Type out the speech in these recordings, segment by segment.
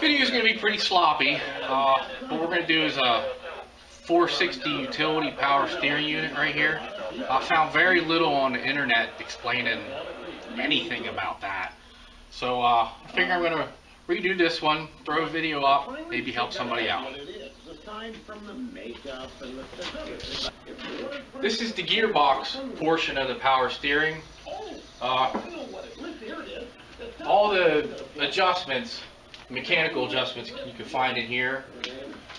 Video is going to be pretty sloppy. What we're going to do is a 460 utility power steering unit right here. I found very little on the internet explaining anything about that. So I figure I'm going to redo this one, throw a video up, maybe help somebody out. This is the gearbox portion of the power steering. All the adjustments, mechanical adjustments you can find in here.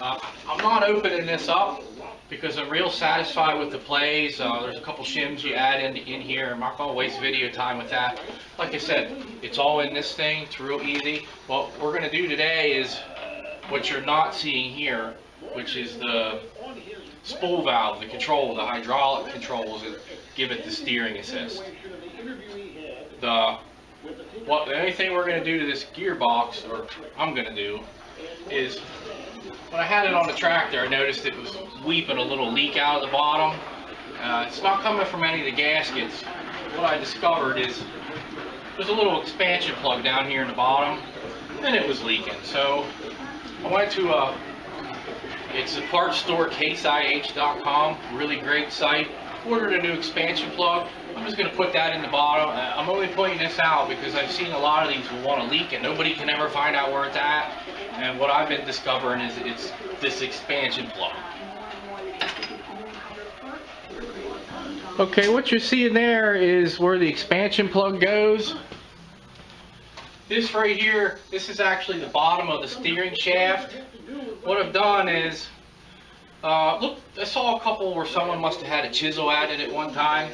I'm not opening this up because I'm real satisfied with the plays. There's a couple shims you add in here. I'm not going to waste video time with that. Like I said, it's all in this thing. It's real easy. What we're going to do today is what you're not seeing here, which is the spool valve, the control, the hydraulic controls that give it the steering assist. The only thing we're going to do to this gearbox, or I'm going to do, is when I had it on the tractor, I noticed it was weeping a little leak out of the bottom. It's not coming from any of the gaskets. What I discovered is there's a little expansion plug down here in the bottom, and it was leaking. So I went to it's the parts store, caseih.com, really great site. Ordered a new expansion plug. I'm just going to put that in the bottom. I'm only pointing this out because I've seen a lot of these will want to leak and nobody can ever find out where it's at. And what I've been discovering is it's this expansion plug. Okay, what you're seeing there is where the expansion plug goes. This right here, this is actually the bottom of the steering shaft. What I've done is, look, I saw a couple where someone must have had a chisel at it at one time.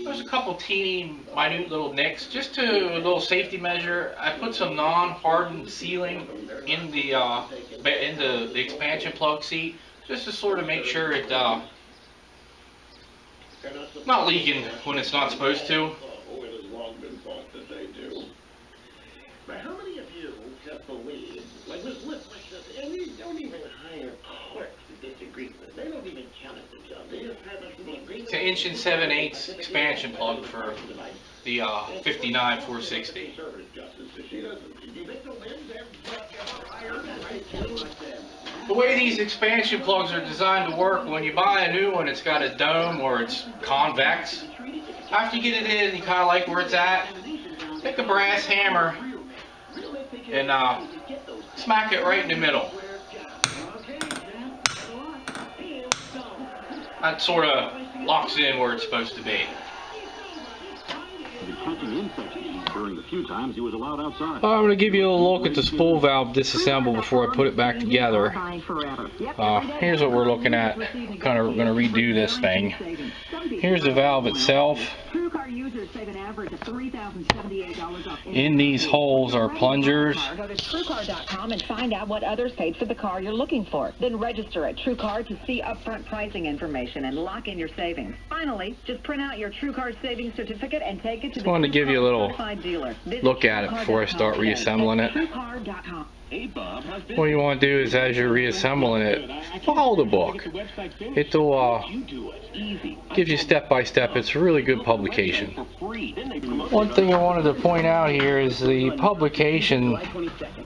There's a couple teeny, minute little nicks. Just to a little safety measure, I put some non-hardened sealing in the expansion plug seat, just to sort of make sure it not leaking when it's not supposed to. It has long been thought that they do. But how many of you have believed, like with lists like this, and they don't even hire clerks to disagree with it. They don't even count it themselves. They just have us in agreement. It's an 1 7/8 expansion plug for the 59 460. The way these expansion plugs are designed to work, when you buy a new one, it's got a dome or it's convex. After you get it in, you kind of like where it's at. Take a brass hammer and smack it right in the middle. That sort of locks it in where it's supposed to be. During the few times he was allowed outside. I'm going to give you a little look at the spool valve disassemble before I put it back together. Here's what we're looking at. Kind of going to redo this thing. Here's the valve itself. In these holes are plungers. Go to TrueCar.com and find out what others paid for the car you're looking for. Then register at TrueCar to see upfront pricing information and lock in your savings. Finally, just print out your TrueCar savings certificate and take it to the Just wanted to give you a little look at it before I start reassembling it. What you want to do is, as you're reassembling it, follow the book. It'll give you step by step. It's a really good publication. One thing I wanted to point out here is the publication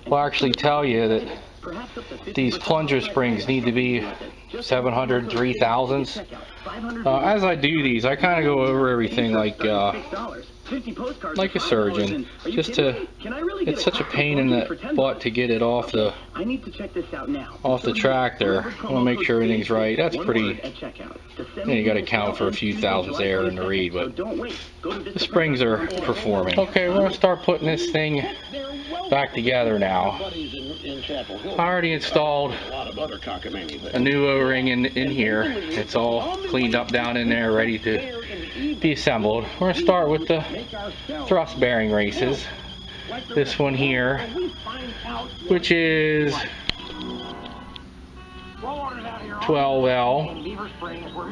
will actually tell you that these plunger springs need to be 700 3/1000ths. As I do these, I kind of go over everything like a surgeon. It's such a pain in the butt to get it off the tractor. I want to make sure everything's right. That's pretty. You got to count for a few thousandths there in the read, but the springs are performing. Okay, we're going to start putting this thing back together now. I already installed a new O-ring in here. It's all cleaned up down in there, ready to be assembled. We're going to start with the thrust bearing races. This one here, which is 12L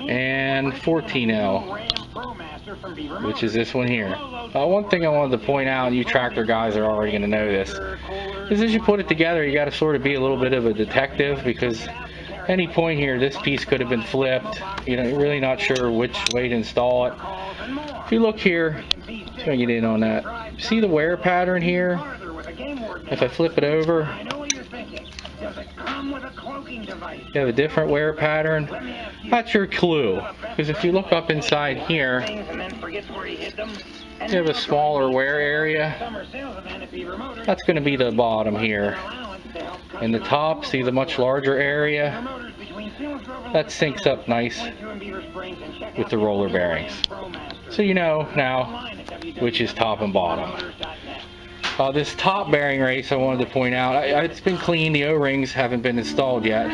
and 14L, which is this one here. One thing I wanted to point out, and you tractor guys are already going to know this, is as you put it together, you got to sort of be a little bit of a detective, because any point here this piece could have been flipped. You know, you're really not sure which way to install it. If you look here, try to get in on that. See the wear pattern here? If I flip it over, come with a cloaking device. You have a different wear pattern. That's your clue. Because if you look up inside here, And then forgets where he hid them. you have a smaller wear area. Summer sales event if he remoted. That's going to be the bottom here. And the top, see the much larger area? That syncs up nice with the roller bearings. So you know now which is top and bottom. This top bearing race I wanted to point out, it's been cleaned, the O-rings haven't been installed yet.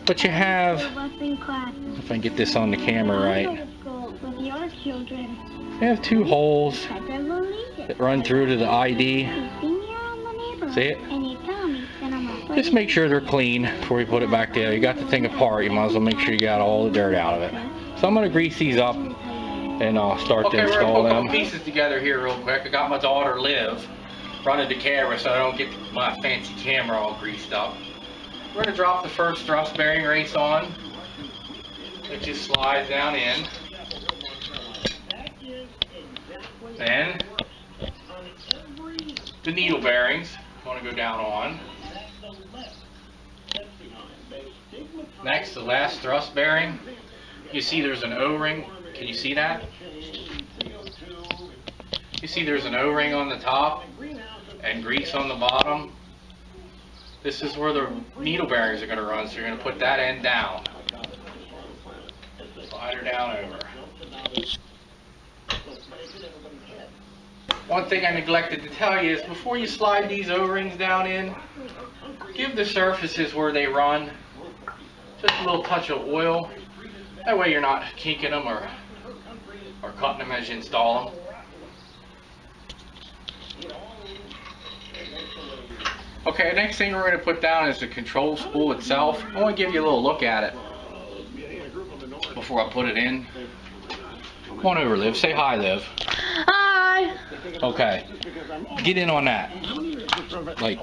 But you have, if I can get this on the camera right, you have two holes that run through to the ID. See it? Just make sure they're clean before you put it back there. You got the thing apart, you might as well make sure you got all the dirt out of it. So I'm going to grease these up and start to install them. Okay, we're going to put the pieces together here real quick. I got my daughter Liv running the camera so I don't get my fancy camera all greased up. We're going to drop the first thrust bearing race on. It just slides down in. Then the needle bearings want to go down on. Next, the last thrust bearing. You see there's an O-ring. Can you see that? You see there's an O-ring on the top and grease on the bottom. This is where the needle bearings are going to run, so you're going to put that end down. Slide her down over. One thing I neglected to tell you is before you slide these O-rings down in, give the surfaces where they run just a little touch of oil. That way you're not kinking them or cutting them as you install them. Okay, next thing we're going to put down is the control spool itself. I want to give you a little look at it before I put it in. Come on over, Liv. Say hi, Liv. Hi. Okay, get in on that. Like,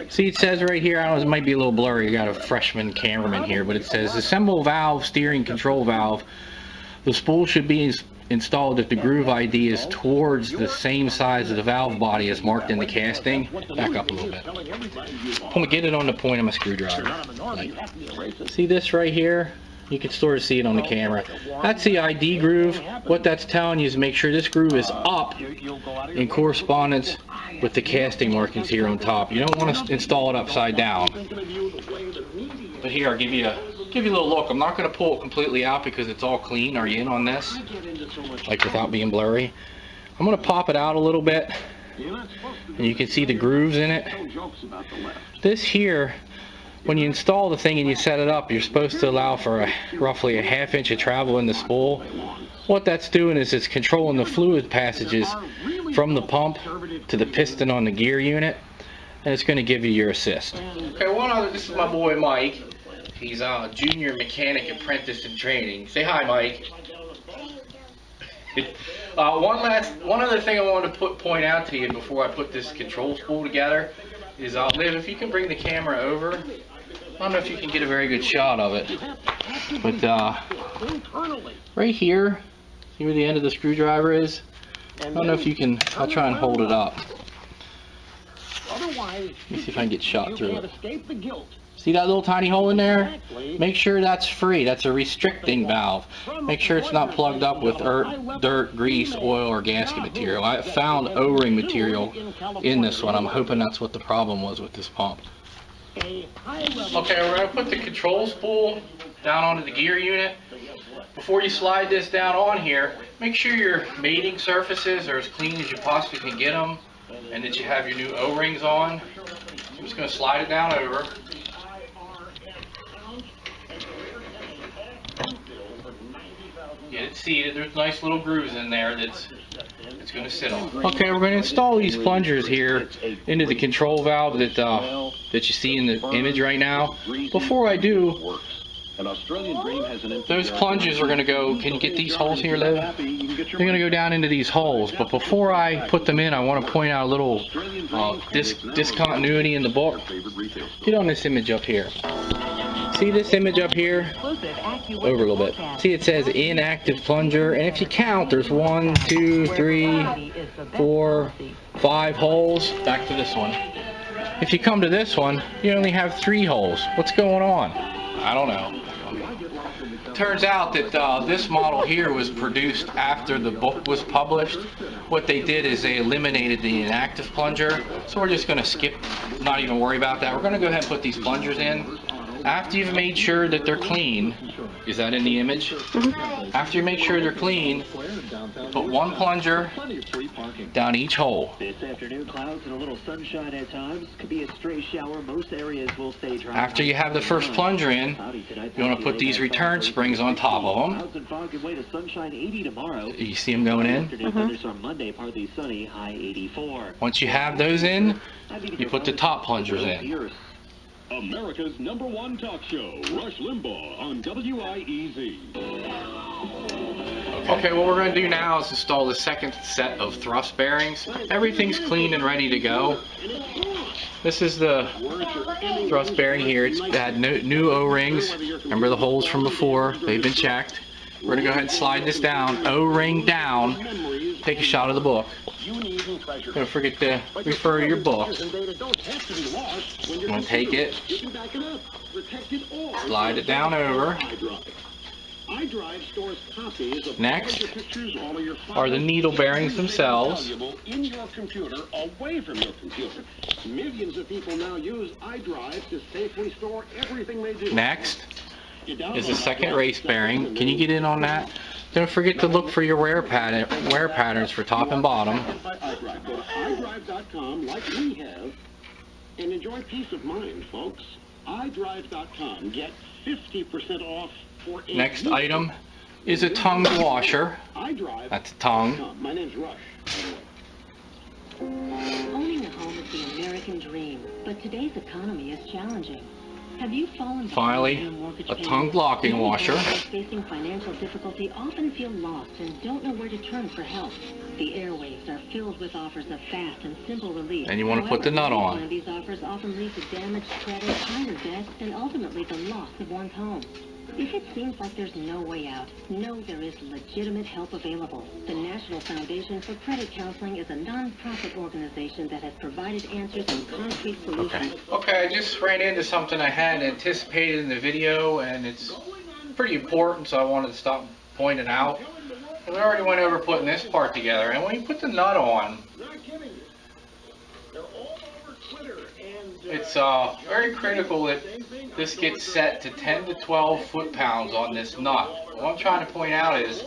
see, it says right here, I don't know, it might be a little blurry. You got a freshman cameraman here, but it says assemble valve, steering control valve. The spool should be installed if the groove ID is towards the same size of the valve body as marked in the casting. Back up a little bit. I'm gonna get it on the point of my screwdriver. Like, see this right here? You can sort of see it on the camera. That's the ID groove. What that's telling you is make sure this groove is up in correspondence with the casting markings here on top. You don't want to install it upside down. But here, I'll give you a little look. I'm not going to pull it completely out because it's all clean. Are you in on this? Like without being blurry. I'm going to pop it out a little bit. And you can see the grooves in it. This here, when you install the thing and you set it up, you're supposed to allow for roughly a ½ inch of travel in the spool. What that's doing is it's controlling the fluid passages from the pump to the piston on the gear unit, and it's going to give you your assist. Okay, one other, this is my boy Mike. He's a junior mechanic apprentice in training. Say hi, Mike. One other thing I wanted to point out to you before I put this control spool together is, Liv, if you can bring the camera over. I don't know if you can get a very good shot of it, but right here, see where the end of the screwdriver is? I don't know if you can, I'll try and hold it up. Let me see if I can get shot through it. See that little tiny hole in there? Make sure that's free. That's a restricting valve. Make sure it's not plugged up with dirt, grease, oil, or gasket material. I found O-ring material in this one. I'm hoping that's what the problem was with this pump. Okay, we're going to put the control spool down onto the gear unit. Before you slide this down on here, make sure your mating surfaces are as clean as you possibly can get them, and that you have your new O-rings on. I'm just going to slide it down over. Get it seated. There's nice little grooves in there that's going to sit on. Okay, we're going to install these plungers here into the control valve that you see in the image right now. Before I do, those plungers are going to go, can you get these holes here, Liv? They're going to go down into these holes, but before I put them in, I want to point out a little discontinuity in the book. Get on this image up here. See this image up here? Over a little bit. See, it says inactive plunger, and if you count, there's 1, 2, 3, 4, 5 holes. Back to this one. If you come to this one, you only have 3 holes. What's going on? I don't know. Turns out that this model here was produced after the book was published. What they did is they eliminated the inactive plunger. So we're just going to skip, not even worry about that. We're going to go ahead and put these plungers in. After you've made sure that they're clean, is that in the image? Mm-hmm. After you make sure they're clean, put 1 plunger down each hole. This afternoon, clouds and a little sunshine at times. Could be a stray shower. Most areas will stay dry. After you have the first plunger in, you want to put these return springs on top of them. Clouds and fog give way to sunshine, 80 tomorrow. You see them going in? Mm-hmm. Monday, partly sunny, high 84. Once you have those in, you put the top plungers in. America's #1 talk show, Rush Limbaugh on WIEZ. Okay, what we're going to do now is install the second set of thrust bearings. Everything's clean and ready to go. This is the thrust bearing here. It's had new O-rings. Remember the holes from before? They've been checked. We're going to go ahead and slide this down, O-ring down. Take a shot of the book. Don't forget to refer to your book. I'm going to take it, slide it down over. Next are the needle bearings themselves. Next is the second race bearing. Can you get in on that? Don't forget to look for your wear patterns for top and bottom. iDrive.com like we have, and enjoy peace of mind, folks. iDrive.com. Get 50% off for a Next item is a tongue washer. That's a tongue. My name's Rush. Owning a home is the American dream, but today's economy is challenging. Have you fallen Finally, a tongue blocking washer. Facing financial difficulty often feel lost and don't know where to turn for help. The airwaves are filled with offers of fast and simple relief. And you want to put the nut on. These offers often lead to damaged credit, higher debt, and ultimately the loss of one's home. If it seems like there's no way out, know there is legitimate help available. The National Foundation for Credit Counseling is a non-profit organization that has provided answers and concrete solutions. Okay, I just ran into something I hadn't anticipated in the video, and it's pretty important, so I wanted to stop and point it out. We already went over putting this part together, and when you put the nut on, it's very critical that this gets set to 10 to 12 foot-pounds on this nut. What I'm trying to point out is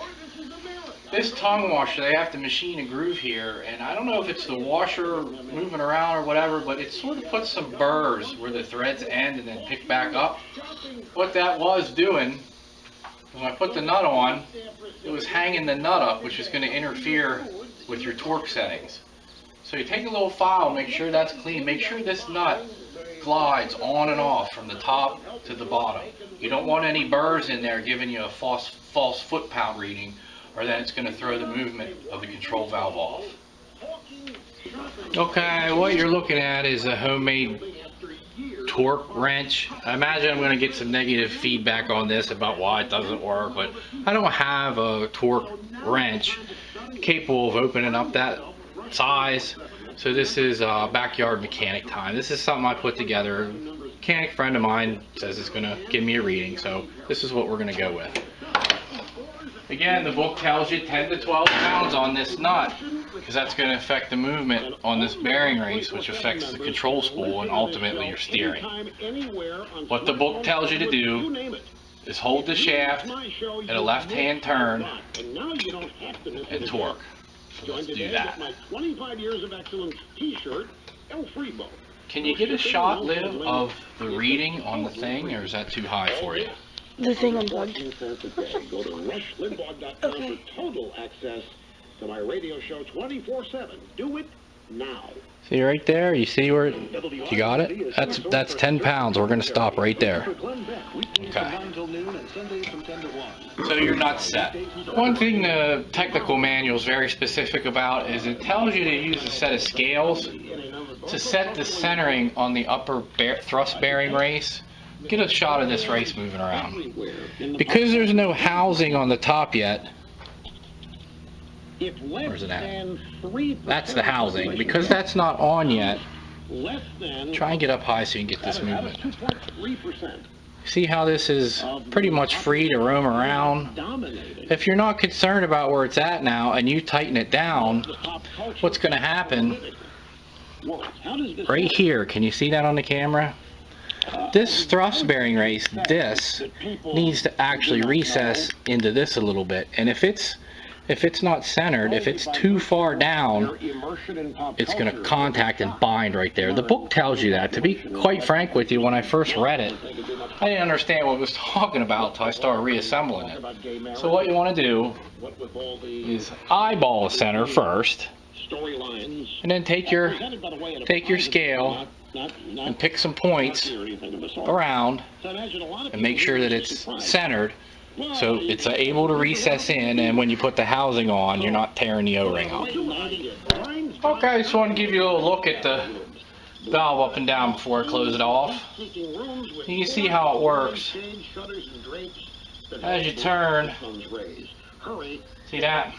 this tongue washer, they have to machine a groove here, and I don't know if it's the washer moving around or whatever, but it sort of puts some burrs where the threads end and then pick back up. What that was doing, when I put the nut on, it was hanging the nut up, which is going to interfere with your torque settings. So you take a little file, make sure that's clean, make sure this nut glides on and off from the top to the bottom. You don't want any burrs in there giving you a false foot-pound reading, or then it's going to throw the movement of the control valve off. Okay, what you're looking at is a homemade torque wrench. I imagine I'm going to get some negative feedback on this about why it doesn't work, but I don't have a torque wrench capable of opening up that size. So this is backyard mechanic time. This is something I put together. A mechanic friend of mine says it's going to give me a reading, so this is what we're going to go with. Again, the book tells you 10 to 12 pounds on this nut, because that's going to affect the movement on this bearing race, which affects the control spool and ultimately your steering. What the book tells you to do is hold the shaft at a left-hand turn and torque. So let's do that. Can you get a shot, Liv, of the reading on the thing, or is that too high for you? The thing unplugged. Go to rushlimbaugh.com for total access to my radio show 24/7. Do it now. See right there? You see where you got it? That's 10 pounds. We're going to stop right there. Okay. So you're not set. One thing the technical manual is very specific about is it tells you to use a set of scales to set the centering on the upper thrust bearing race. Get a shot of this race moving around. Because there's no housing on the top yet. Where's it at? That's the housing. Because that's not on yet, less than... Try and get up high so you can get this at movement. 2.3%. See how this is pretty much free to roam around? Dominating. If you're not concerned about where it's at now and you tighten it down, what's going to happen right here, can you see that on the camera? This thrust bearing race, this needs to actually recess into this a little bit, and if it's not centered, if it's too far down, it's going to contact and bind right there. The book tells you that. To be quite frank with you, when I first read it, I didn't understand what it was talking about until I started reassembling it. So what you want to do is eyeball the center first, and then take your scale and pick some points around and make sure that it's centered so it's able to recess in, and when you put the housing on, you're not tearing the O-ring off. Okay, I just want to give you a little look at the valve up and down before I close it off. You can see how it works. As you turn, see that?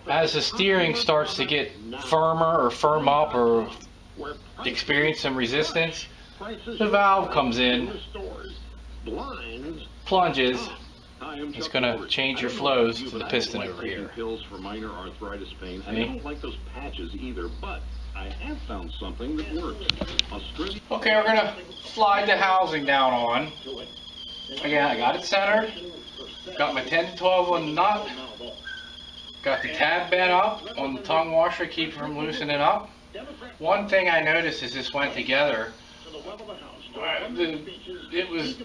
As the steering starts to get firmer or firm up or experience some resistance, the valve comes in, plunges. It's going to change your flows to the piston over here. Pills for minor arthritis pain. I don't like those patches either, but I have found something that works. Okay, we're going to slide the housing down on. Again, I got it centered. Got my 10 to 12 on the nut. Got the tab bent up on the tongue washer to keep it from loosening up. One thing I noticed as this went together, it was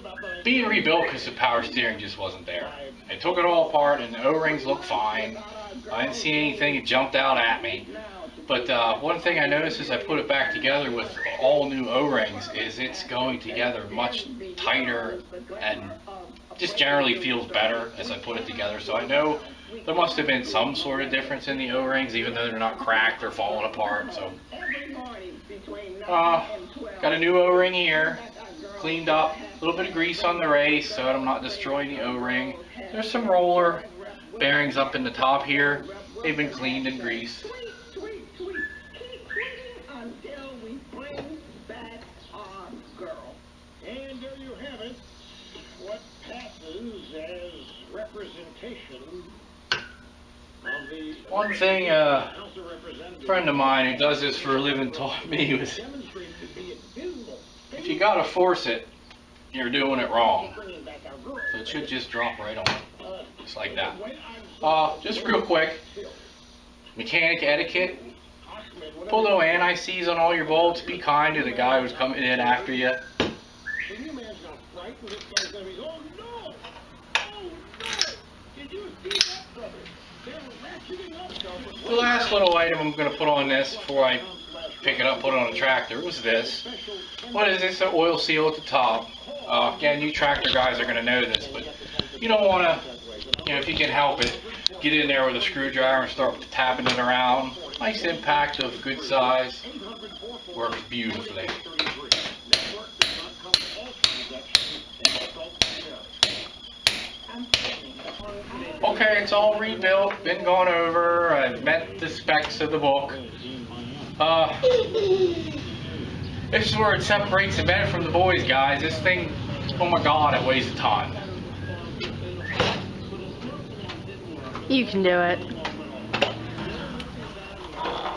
being rebuilt because the power steering just wasn't there. I took it all apart and the O-rings looked fine. I didn't see anything that jumped out at me. But one thing I noticed as I put it back together with all new O-rings is it's going together much tighter and just generally feels better as I put it together. So I know there must have been some sort of difference in the O-rings, even though they're not cracked or falling apart. So got a new O-ring here, cleaned up, a little bit of grease on the race so that I'm not destroying the O-ring. There's some roller bearings up in the top here. They've been cleaned and greased. And there you have it. What passes as representation of the... One thing a friend of mine who does this for a living taught me was, if you gotta force it, you're doing it wrong. So it should just drop right on, just like that. Just real quick, mechanic etiquette. Put little anti-seize on all your bolts. Be kind to the guy who's coming in after you. The last little item I'm going to put on this before I pick it up, put it on the tractor, was this. What is this? An oil seal at the top. Again, you tractor guys are going to know this, but you don't want to, if you can help it, get in there with a screwdriver and start tapping it around. Nice impact of good size. Works beautifully. Okay, it's all rebuilt, been gone over, I've met the specs of the book. This is where it separates the men from the boys, guys. This thing, oh my god, it weighs a ton. You can do it.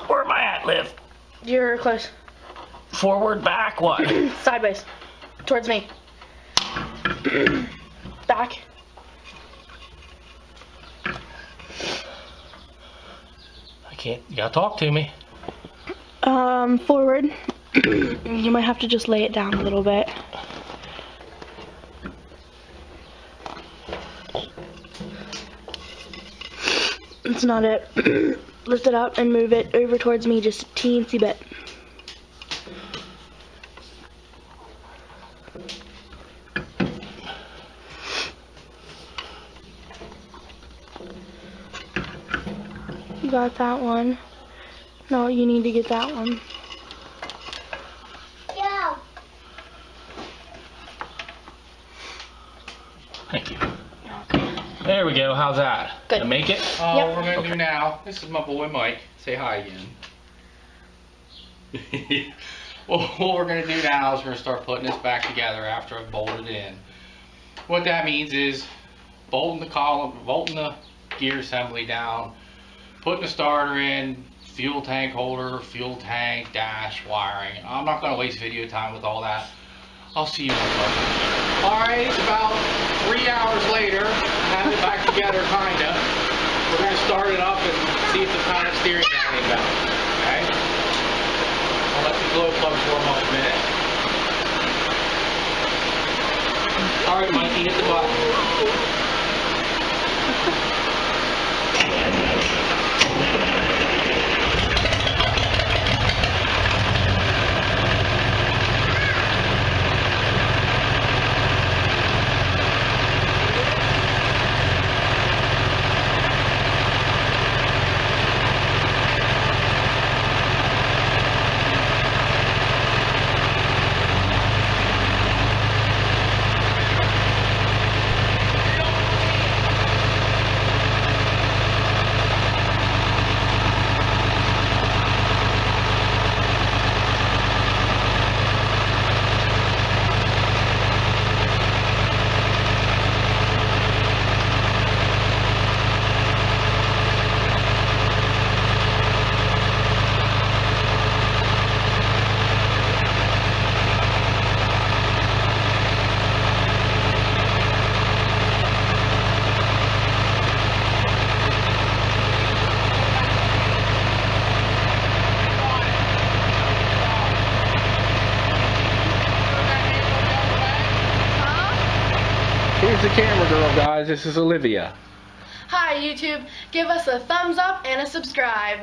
Where am I at, Liv? You're close. Forward, back, what? Sideways. Towards me. Back. I can't, you gotta talk to me. Forward. You might have to just lay it down a little bit. That's not it. Lift it up and move it over towards me just a teensy bit. You got that one. No, you need to get that one. Yeah. Thank you. There we go, how's that? Good. Did I make it? Yep. We're gonna do now, this is my boy Mike. Say hi again. Well, what we're going to do now is we're going to start putting this back together after I've bolted it in. What that means is bolting the column, bolting the gear assembly down, putting the starter in, fuel tank holder, fuel tank, dash, wiring. I'm not going to waste video time with all that. I'll see you in a second. Alright, it's about 3 hours later. I have it back together, kinda. We're going to start it up and see if the power steering got any better. Okay? I'll let the glow plugs warm up a minute. Alright, Mikey, hit the button. Here's the camera girl, guys. This is Olivia. Hi YouTube, give us a thumbs up and a subscribe.